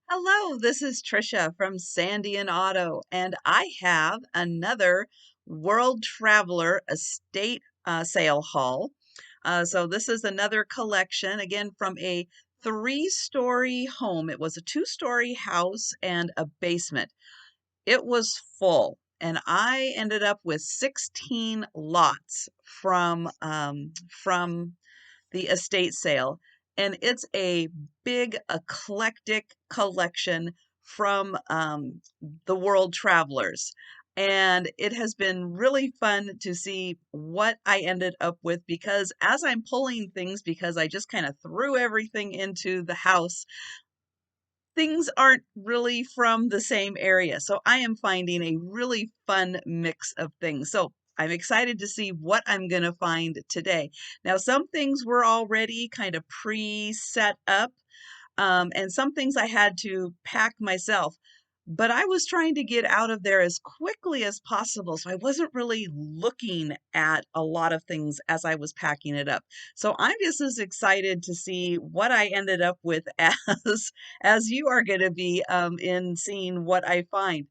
Hello, this is Trisha from Sandy and Otto, and I have another World Traveler estate sale haul. So this is another collection, again, from a three-story home. It was a two-story house and a basement. It was full, and I ended up with 16 lots from the estate sale. And it's a big eclectic collection from the World Travelers. And it has been really fun to see what I ended up with because as I'm pulling things, because I just kind of threw everything into the house, things aren't really from the same area. So I am finding a really fun mix of things. So I'm excited to see what I'm going to find today. Now, some things were already kind of pre-set up, and some things I had to pack myself. But I was trying to get out of there as quickly as possible, so I wasn't really looking at a lot of things as I was packing it up. So I'm just as excited to see what I ended up with as you are going to be in seeing what I find.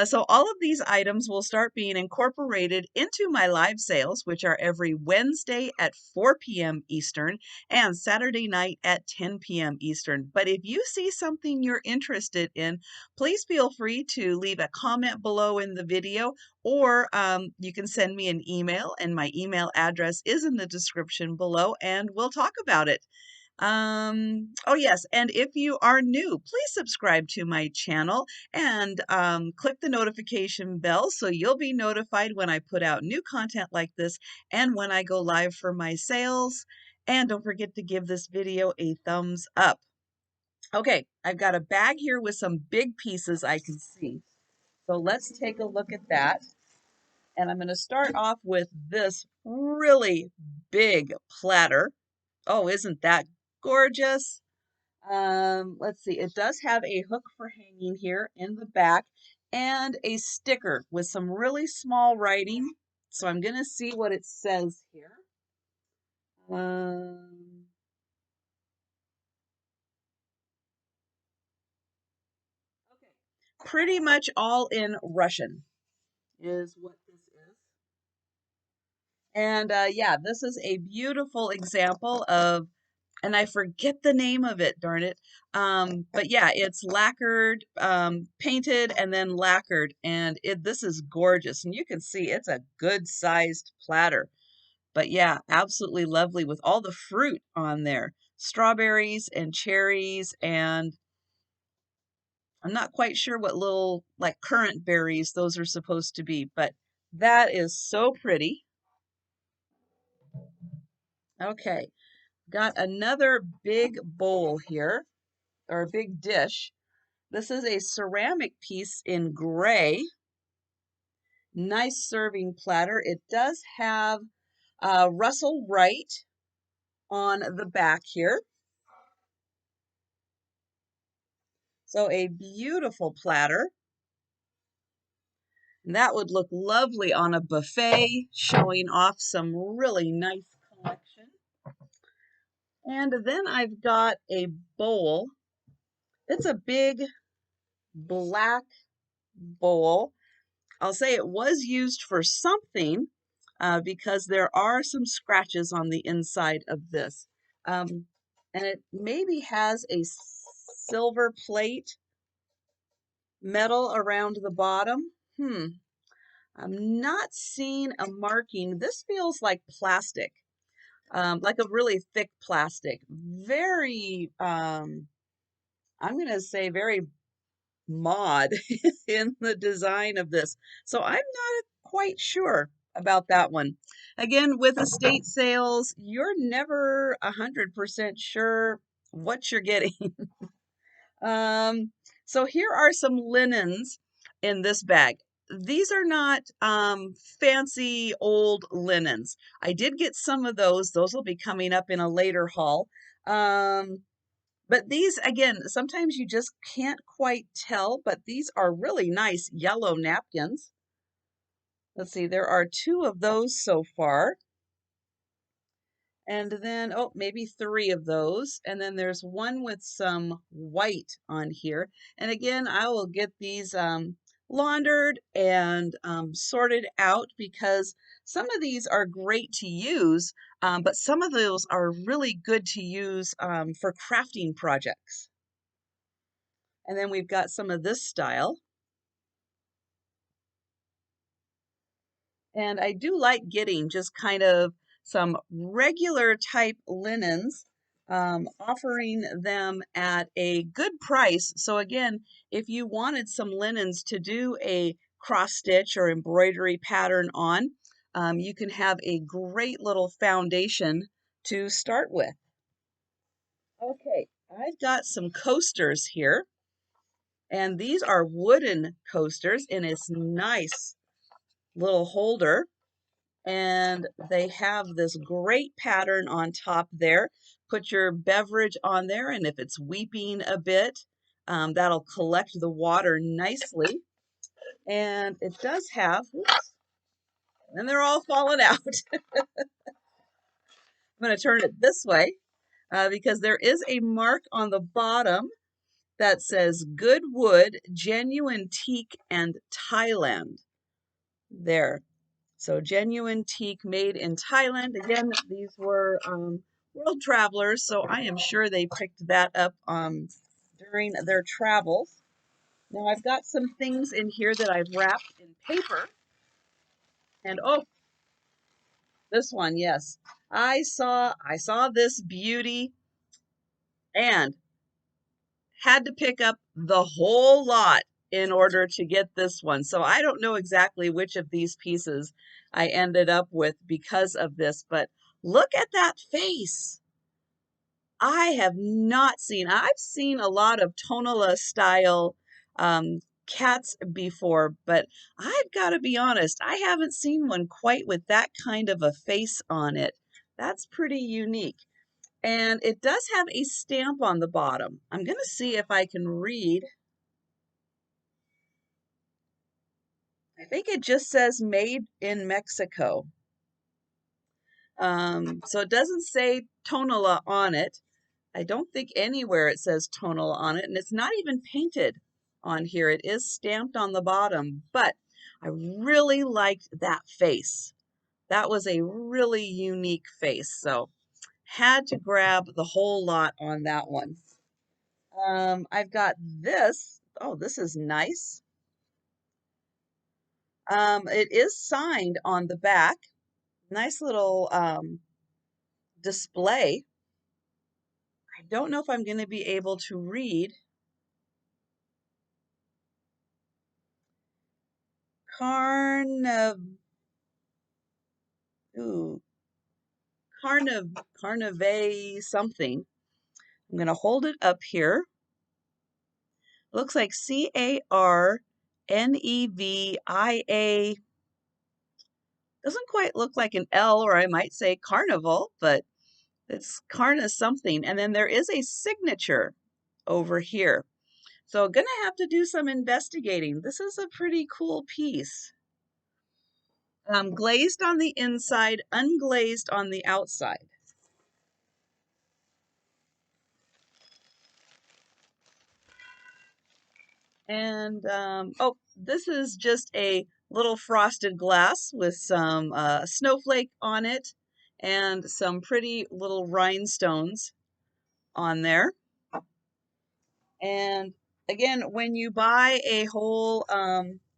So all of these items will start being incorporated into my live sales, which are every Wednesday at 4 p.m. Eastern and Saturday night at 10 p.m. Eastern. But if you see something you're interested in, please feel free to leave a comment below in the video, or you can send me an email, and my email address is in the description below, and we'll talk about it. Oh yes, and if you are new, please subscribe to my channel and click the notification bell so you'll be notified when I put out new content like this and when I go live for my sales. And don't forget to give this video a thumbs up. Okay, I've got a bag here with some big pieces I can see. So let's take a look at that. And I'm going to start off with this really big platter. Oh, isn't that gorgeous? Let's see. It does have a hook for hanging here in the back and a sticker with some really small writing. So I'm going to see what it says here. Um, okay. Pretty much all in Russian is what this is. And yeah, this is a beautiful example of, and I forget the name of it, darn it. But yeah, it's lacquered, painted, and then lacquered. And this is gorgeous. And you can see it's a good sized platter. But yeah, absolutely lovely with all the fruit on there. Strawberries and cherries, and I'm not quite sure what little like currant berries those are supposed to be, but that is so pretty. Okay, got another big bowl here, or a big dish. This is a ceramic piece in gray. Nice serving platter. It does have Russell Wright on the back here. So a beautiful platter. And that would look lovely on a buffet, showing off some really nice collection. And then I've got a bowl. It's a big black bowl. I'll say it was used for something because there are some scratches on the inside of this. And it maybe has a silver plate metal around the bottom. I'm not seeing a marking. This feels like plastic, like a really thick plastic. Very, I'm going to say very mod in the design of this. So I'm not quite sure about that one. Again, with estate sales, you're never 100% sure what you're getting. So here are some linens in this bag. These are not fancy old linens. I did get some of those. Those will be coming up in a later haul. But these, again, sometimes you just can't quite tell, but these are really nice yellow napkins. Let's see, there are two of those so far. And then, oh, maybe 3 of those. And then there's one with some white on here. And again, I will get these laundered and sorted out because some of these are great to use, but some of those are really good to use for crafting projects. And then we've got some of this style. And I do like getting just kind of some regular type linens, offering them at a good price. So again, if you wanted some linens to do a cross stitch or embroidery pattern on, you can have a great little foundation to start with. Okay, I've got some coasters here, and these are wooden coasters in its nice little holder. And they have this great pattern on top there. Put your beverage on there, and if it's weeping a bit, that'll collect the water nicely. And it does have, oops, and they're all falling out. I'm going to turn it this way because there is a mark on the bottom that says good wood, genuine teak, and Thailand. There. So genuine teak made in Thailand. Again, these were world travelers, so I am sure they picked that up during their travels. Now I've got some things in here that I've wrapped in paper. And oh, this one, yes. I saw this beauty and had to pick up the whole lot in order to get this one. So I don't know exactly which of these pieces I ended up with because of this, but look at that face. I have not seen, I've seen a lot of Tonala style cats before, but I've got to be honest, I haven't seen one quite with that kind of a face on it. That's pretty unique. And it does have a stamp on the bottom. I'm going to see if I can read. I think it just says made in Mexico. So it doesn't say Tonala on it. I don't think anywhere it says Tonala on it, and it's not even painted on here. It is stamped on the bottom, but I really liked that face. That was a really unique face, so had to grab the whole lot on that one. I've got this. Oh, this is nice. It is signed on the back. Nice little display. I don't know if I'm going to be able to read. Carnav, ooh, Carnave something. I'm going to hold it up here. Looks like Carnevia. Doesn't quite look like an L, or I might say carnival, but it's Carna something. And then there is a signature over here. So gonna have to do some investigating. This is a pretty cool piece. Glazed on the inside, unglazed on the outside. And oh, this is just a little frosted glass with some snowflake on it and some pretty little rhinestones on there. And again, when you buy a whole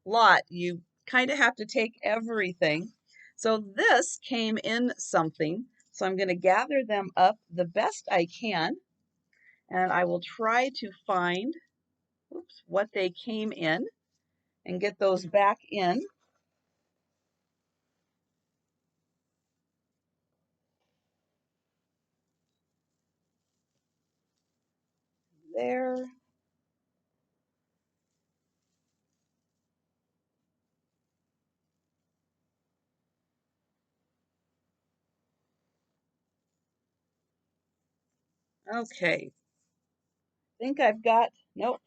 lot, you kind of have to take everything. So this came in something. So I'm going to gather them up the best I can. And I will try to find, oops, what they came in and get those back in. There. Okay. Think I've got, nope.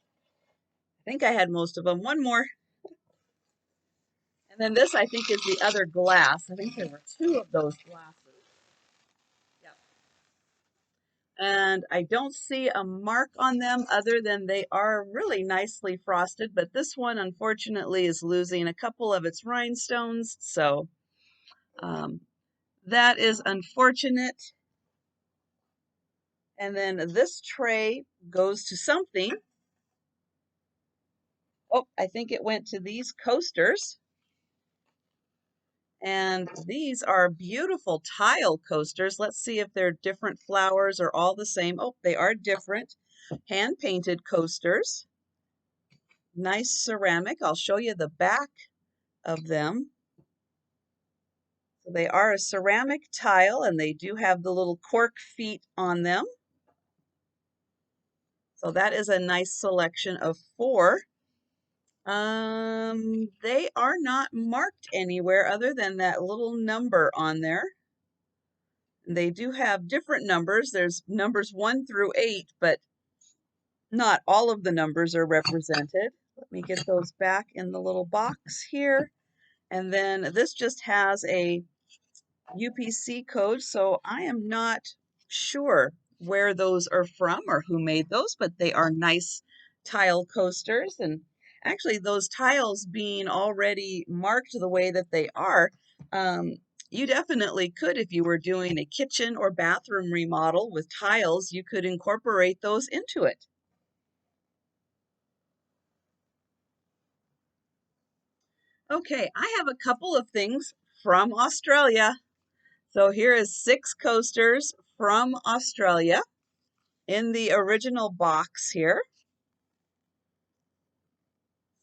I think I had most of them. One more. And then this, I think, is the other glass. I think there were 2 of those glasses. And I don't see a mark on them other than they are really nicely frosted, but this one unfortunately is losing a couple of its rhinestones, so um, that is unfortunate. And then this tray goes to something. Oh, I think it went to these coasters. And these are beautiful tile coasters. Let's see if they're different flowers or all the same. Oh, they are different. Hand-painted coasters. Nice ceramic. I'll show you the back of them. So they are a ceramic tile and they do have the little cork feet on them. So that is a nice selection of 4. They are not marked anywhere other than that little number on there. They do have different numbers. There's numbers 1 through 8, but not all of the numbers are represented. Let me get those back in the little box here. And then this just has a UPC code, so I am not sure where those are from or who made those, but they are nice tile coasters. And actually, those tiles being already marked the way that they are, you definitely could, if you were doing a kitchen or bathroom remodel with tiles, you could incorporate those into it. Okay, I have a couple of things from Australia. So here is 6 coasters from Australia in the original box here.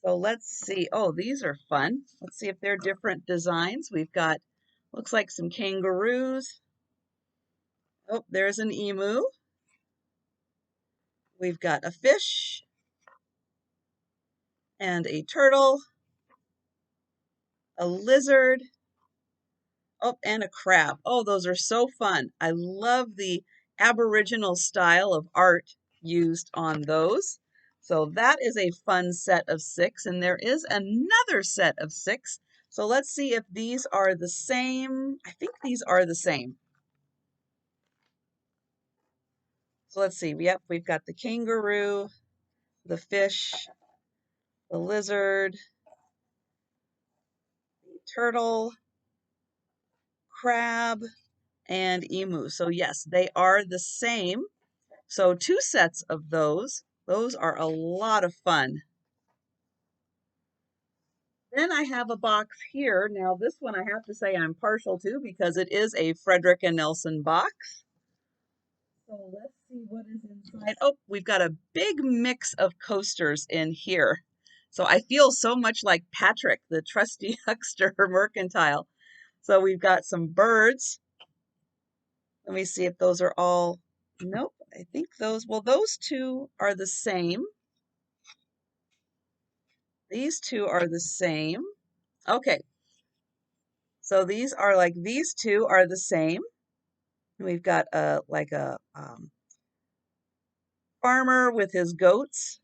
So let's see. Oh, these are fun. Let's see if they're different designs. We've got, looks like some kangaroos. Oh, there's an emu. We've got a fish and a turtle, a lizard. Oh, and a crab. Oh, those are so fun. I love the Aboriginal style of art used on those. So that is a fun set of 6, and there is another set of 6. So let's see if these are the same. I think these are the same. So let's see. Yep, we've got the kangaroo, the fish, the lizard, the turtle, crab, and emu. So yes, they are the same. So 2 sets of those. Those are a lot of fun. Then I have a box here. Now this one I have to say I'm partial to because it is a Frederick and Nelson box. So let's see what is inside. Oh, we've got a big mix of coasters in here. So I feel so much like Patrick, the trusty huckster mercantile. So we've got some birds. Let me see if those are all, nope, I think those, well, those 2 are the same. These 2 are the same. Okay, so these are like, these 2 are the same. We've got a like a farmer with his goats.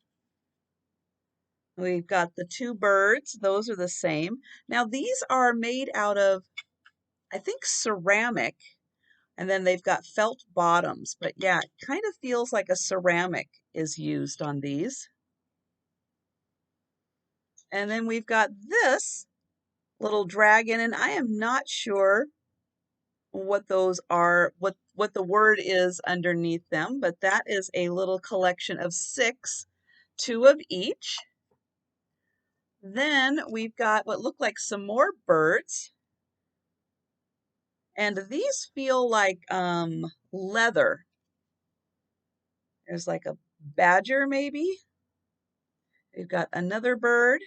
We've got the 2 birds. Those are the same. Now these are made out of, I think, ceramic, and then they've got felt bottoms. But yeah, it kind of feels like a ceramic is used on these. And then we've got this little dragon, and I am not sure what those are, what the word is underneath them, but that is a little collection of 6, 2 of each. Then we've got what look like some more birds, and these feel like leather. There's like a badger maybe. We've got another bird,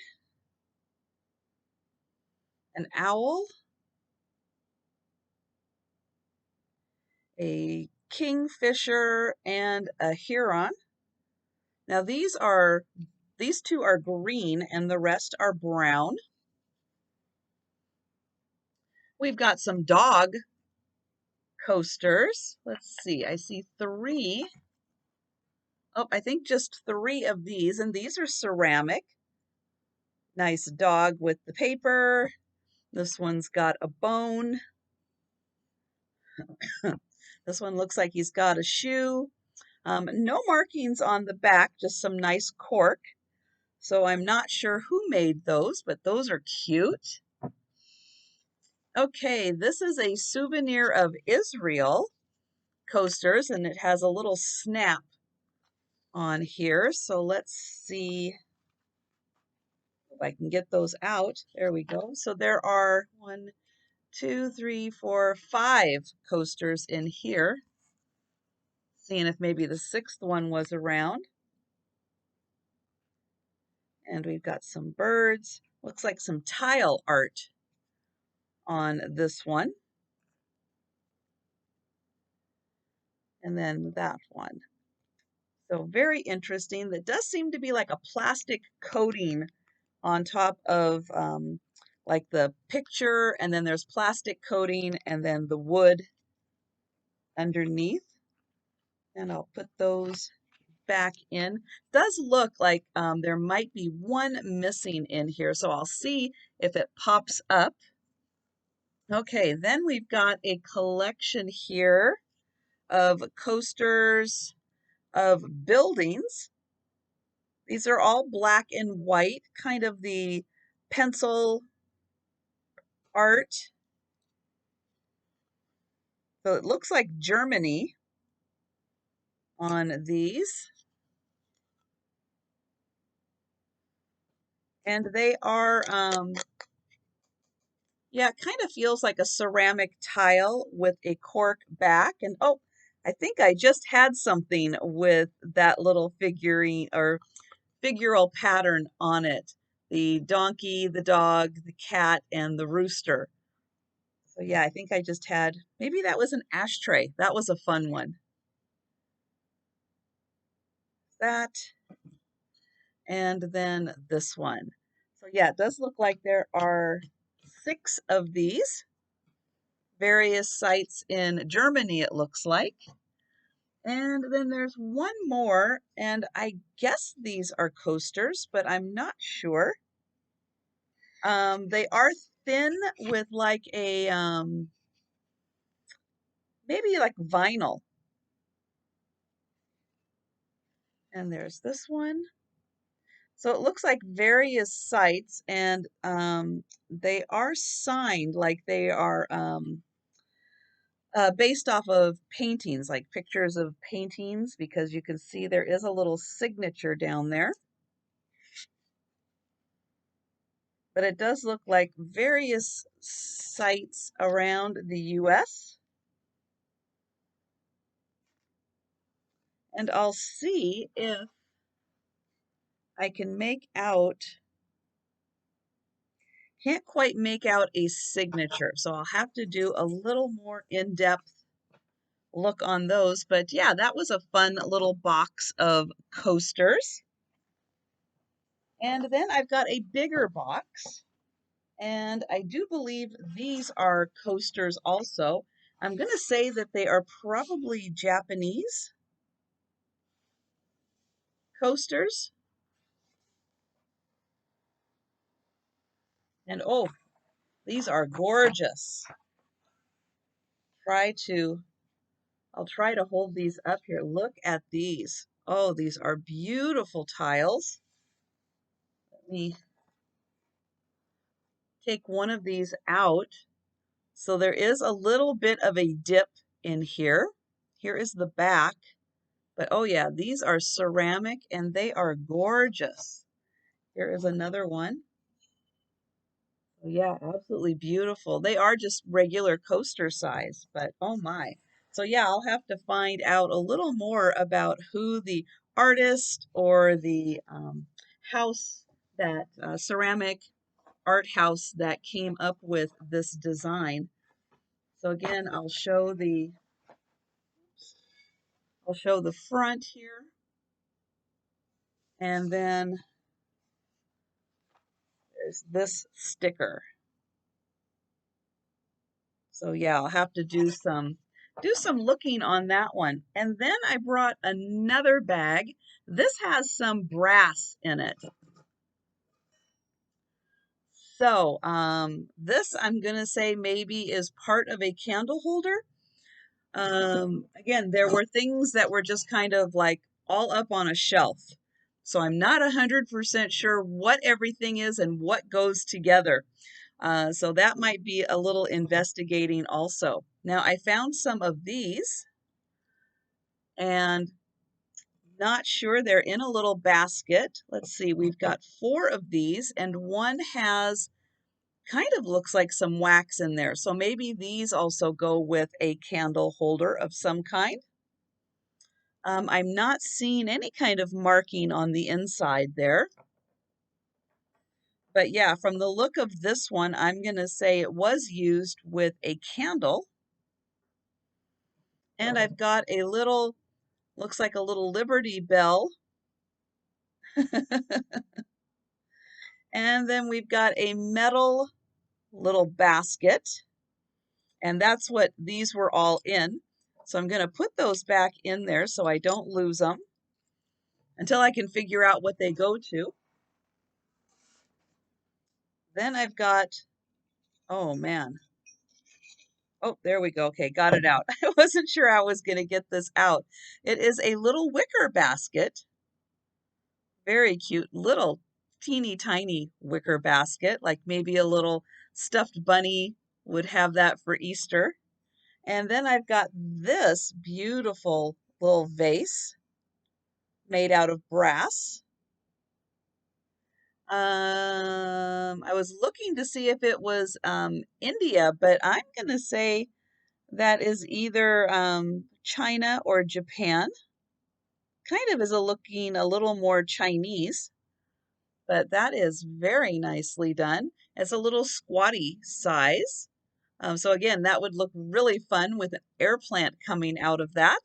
an owl, a kingfisher, and a heron. Now these 2 are green and the rest are brown. We've got some dog coasters. Let's see, I see 3. Oh, I think just 3 of these, and these are ceramic. Nice dog with the paper. This one's got a bone. This one looks like he's got a shoe. No markings on the back, just some nice cork. So I'm not sure who made those, but those are cute. Okay, this is a souvenir of Israel coasters, and it has a little snap on here. So let's see if I can get those out. There we go. So there are 1, 2, 3, 4, 5 coasters in here. Seeing if maybe the 6th one was around. And we've got some birds. Looks like some tile art on this one. And then that one. So very interesting. That does seem to be like a plastic coating on top of like the picture, and then there's plastic coating and then the wood underneath. And I'll put those back in. Does look like there might be one missing in here, so I'll see if it pops up. Okay, then we've got a collection here of coasters of buildings. These are all black and white, kind of the pencil art. So it looks like Germany on these. And they are, yeah, it kind of feels like a ceramic tile with a cork back. And oh, I think I just had something with that little figurine or figural pattern on it. The donkey, the dog, the cat, and the rooster. So yeah, I think I just had, maybe that was an ashtray. That was a fun one. That, and then this one. So yeah, it does look like there are 6 of these. Various sites in Germany, it looks like. And then there's one more, and I guess these are coasters, but I'm not sure. They are thin with like a, maybe like vinyl. And there's this one. So it looks like various sites, and they are signed like they are based off of paintings, like pictures of paintings, because you can see there is a little signature down there. But it does look like various sites around the US. And I'll see if I can make out, can't quite make out a signature. So I'll have to do a little more in-depth look on those. But yeah, that was a fun little box of coasters. And then I've got a bigger box. And I do believe these are coasters also. I'm going to say that they are probably Japanese coasters. And oh, these are gorgeous. I'll try to hold these up here. Look at these. Oh, these are beautiful tiles. Let me take one of these out. So there is a little bit of a dip in here. Here is the back. But oh yeah, these are ceramic and they are gorgeous. Here is another one. Yeah, absolutely beautiful. They are just regular coaster size, but oh my. So yeah, I'll have to find out a little more about who the artist or the house, that ceramic art house that came up with this design. So again, I'll show the front here, and then there's this sticker. So yeah, I'll have to do some looking on that one. And then I brought another bag. This has some brass in it. So this I'm gonna say maybe is part of a candle holder. Again, there were things that were just kind of like all up on a shelf. So I'm not 100% sure what everything is and what goes together. So that might be a little investigating also. Now I found some of these and not sure, they're in a little basket. Let's see, we've got 4 of these and one has kind of looks like some wax in there. So maybe these also go with a candle holder of some kind. I'm not seeing any kind of marking on the inside there. But yeah, from the look of this one, I'm going to say it was used with a candle. And I've got a little, looks like a little Liberty Bell. And then we've got a metal little basket. And that's what these were all in. So I'm going to put those back in there so I don't lose them until I can figure out what they go to. Then I've got, oh man. Oh, there we go. Okay, got it out. I wasn't sure I was going to get this out. It is a little wicker basket. Very cute, little teeny tiny wicker basket, like maybe a little stuffed bunny would have that for Easter. And then I've got this beautiful little vase made out of brass. I was looking to see if it was India, but I'm going to say that is either China or Japan. Kind of is looking a little more Chinese, but that is very nicely done. It's a little squatty size. So again, that would look really fun with an air plant coming out of that.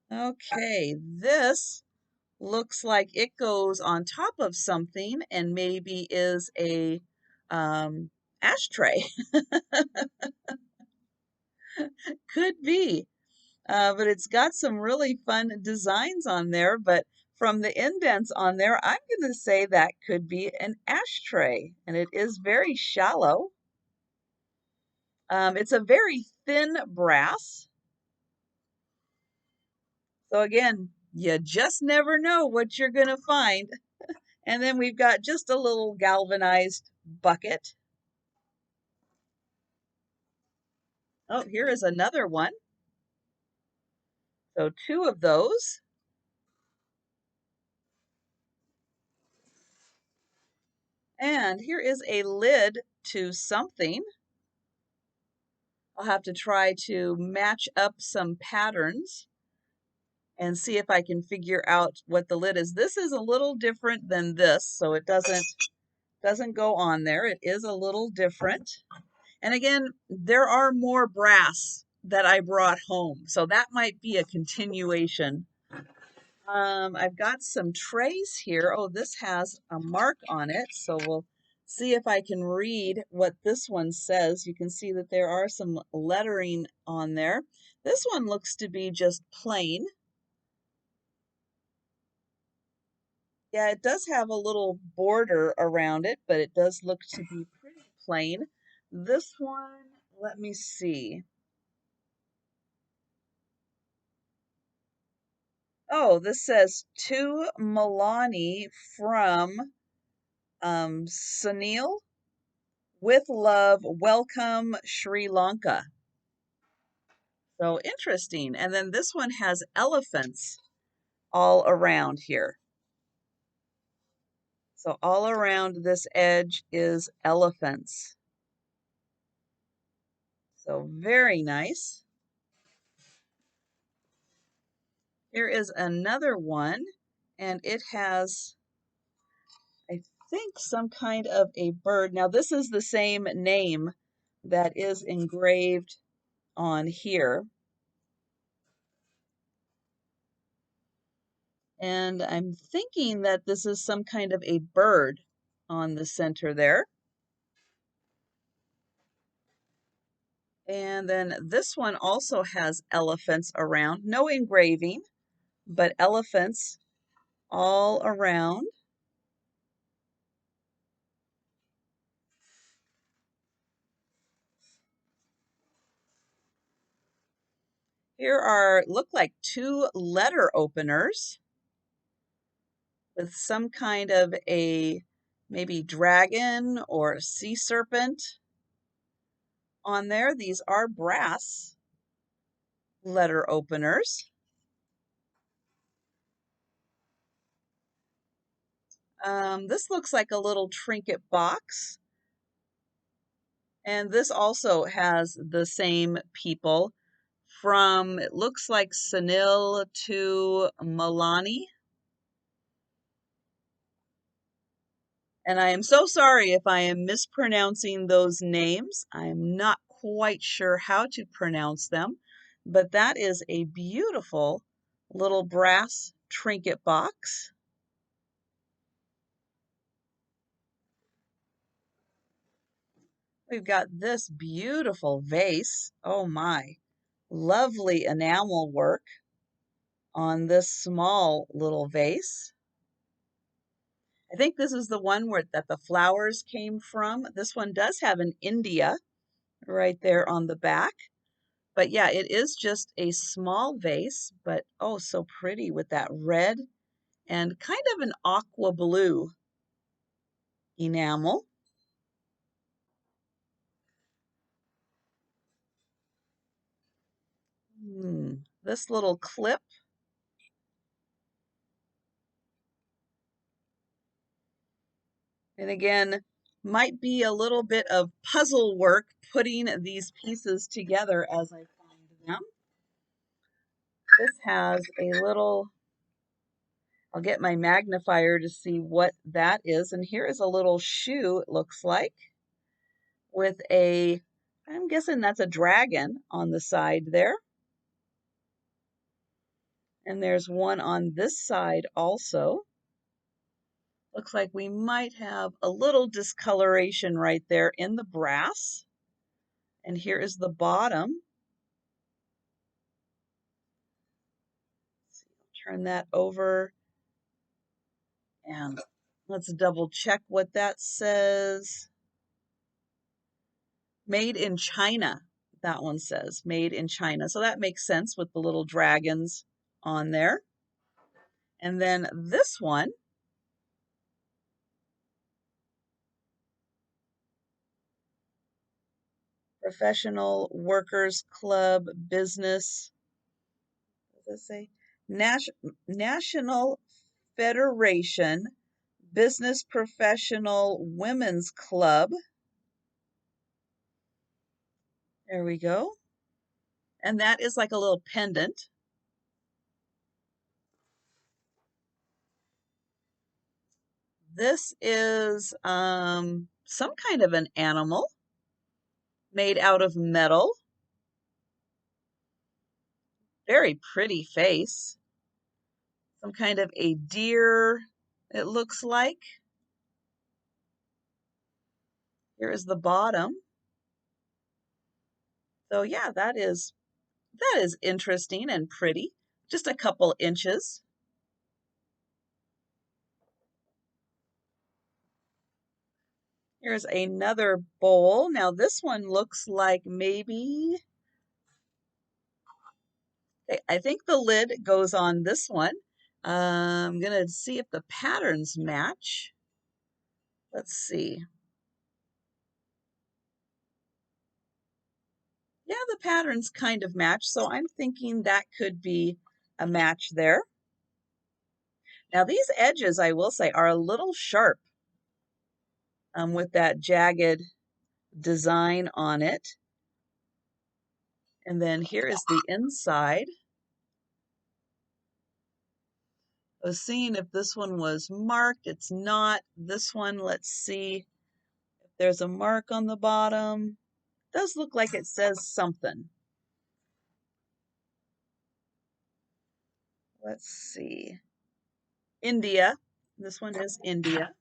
Okay, this looks like it goes on top of something and maybe is a ashtray. Could be. But it's got some really fun designs on there. But from the indents on there, I'm going to say that could be an ashtray. And it is very shallow. It's a very thin brass. So again, you just never know what you're going to find. And then we've got just a little galvanized bucket. Oh, here is another one. So 2 of those. And here is a lid to something. I'll have to try to match up some patterns and see if I can figure out what the lid is. This is a little different than this, so it doesn't go on there. It is a little different. And again, there are more brass that I brought home, so that might be a continuation. I've got some trays here. Oh, this has a mark on it, so we'll see if I can read what this one says. You can see that there are some lettering on there. This one looks to be just plain. Yeah, it does have a little border around it, but it does look to be pretty plain. This one, let me see. Oh, this says to Milani from Sunil. With love, welcome Sri Lanka. So interesting. And then this one has elephants all around here. So all around this edge is elephants. So very nice. Here is another one, and it has, I think, some kind of a bird. Now this is the same name that is engraved on here. And I'm thinking that this is some kind of a bird on the center there. And then this one also has elephants around. No engraving, but elephants all around. Here are, look like two letter openers with some kind of a maybe dragon or a sea serpent on there. These are brass letter openers. This looks like a little trinket box. And this also has the same people from, it looks like Sunil to Milani. And I am so sorry if I am mispronouncing those names. I'm not quite sure how to pronounce them, but that is a beautiful little brass trinket box. We've got this beautiful vase. Oh my, lovely enamel work on this small little vase. I think this is the one where that the flowers came from. This one does have an India right there on the back. But yeah, it is just a small vase, but oh, so pretty with that red and kind of an aqua blue enamel. This little clip. And again, might be a little bit of puzzle work putting these pieces together as I find them. This has a little, I'll get my magnifier to see what that is. And here is a little shoe, it looks like, with a, I'm guessing that's a dragon on the side there. And there's one on this side also. Looks like we might have a little discoloration right there in the brass. And here is the bottom. Turn that over and let's double check what that says. Made in China, that one says, made in China. So that makes sense with the little dragons on there. And then this one, Professional Workers Club Business, what does it say? National Federation Business Professional Women's Club. There we go. And that is like a little pendant. This is some kind of an animal made out of metal. Very pretty face. Some kind of a deer, it looks like. Here is the bottom. So yeah, that is interesting and pretty. Just a couple inches. Here's another bowl. Now this one looks like maybe, I think the lid goes on this one. I'm gonna see if the patterns match. Let's see. Yeah, the patterns kind of match, so I'm thinking that could be a match there. Now these edges, I will say, are a little sharp with that jagged design on it. And then here is the inside. I was seeing if this one was marked. It's not. This one, let's see if there's a mark on the bottom. It does look like it says something. Let's see. India. This one is India.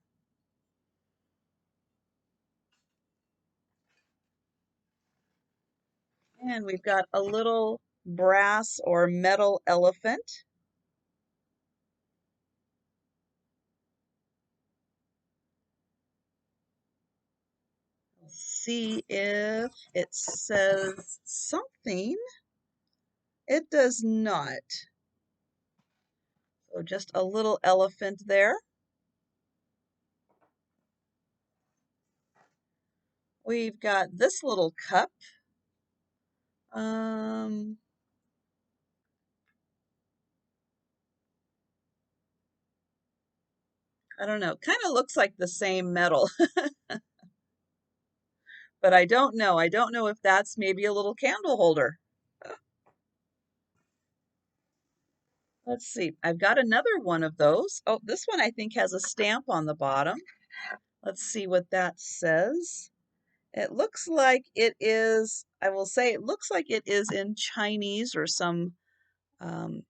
And we've got a little brass or metal elephant. See if it says something. It does not. So just a little elephant there. We've got this little cup. Um, I don't know. Kind of looks like the same metal, but I don't know. I don't know if that's maybe a little candle holder. Let's see. I've got another one of those. Oh, this one I think has a stamp on the bottom. Let's see what that says. It looks like it is, I will say, it looks like it is in Chinese or some um,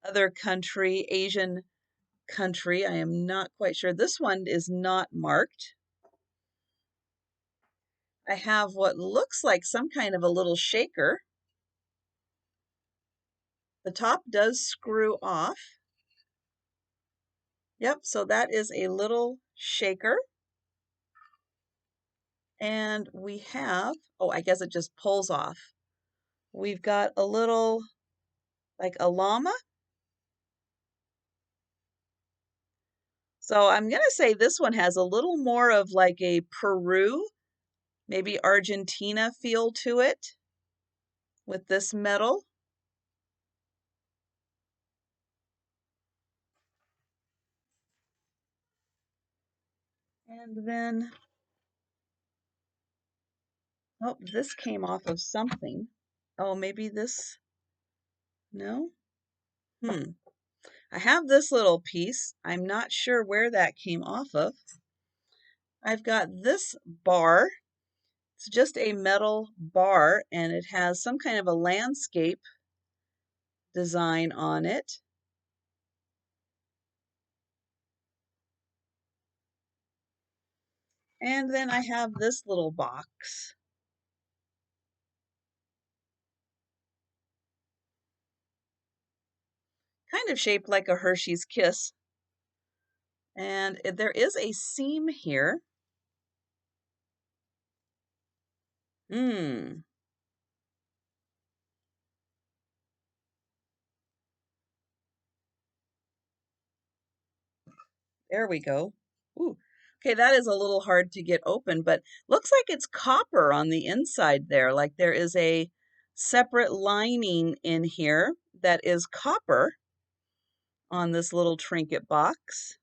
other country, Asian country. I am not quite sure. This one is not marked. I have what looks like some kind of a little shaker. The top does screw off. Yep, so that is a little shaker. And we have, oh, I guess it just pulls off. We've got a little, like a llama. So I'm going to say this one has a little more of like a Peru, maybe Argentina feel to it with this metal. And then, oh, this came off of something. Oh, maybe this, no? I have this little piece. I'm not sure where that came off of. I've got this bar. It's just a metal bar, and it has some kind of a landscape design on it. And then I have this little box. Kind of shaped like a Hershey's Kiss. And there is a seam here. Hmm. There we go. Ooh. Okay, that is a little hard to get open, but looks like it's copper on the inside there. Like there is a separate lining in here that is copper on this little trinket box.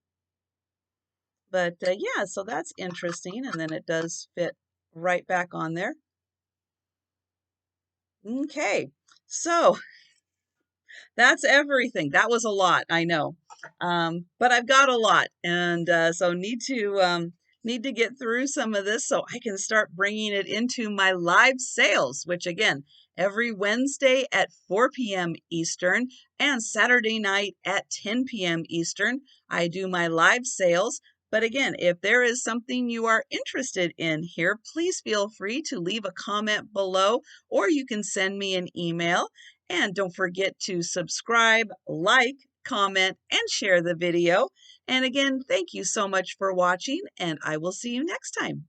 But yeah, so that's interesting. And then it does fit right back on there. Okay, so that's everything. That was a lot, I know. But I've got a lot, and so need to get through some of this so I can start bringing it into my live sales, which again, every Wednesday at 4 p.m. Eastern and Saturday night at 10 p.m. Eastern, I do my live sales. But again, if there is something you are interested in here, please feel free to leave a comment below, or you can send me an email. And don't forget to subscribe, like, comment, and share the video. And again, thank you so much for watching, and I will see you next time.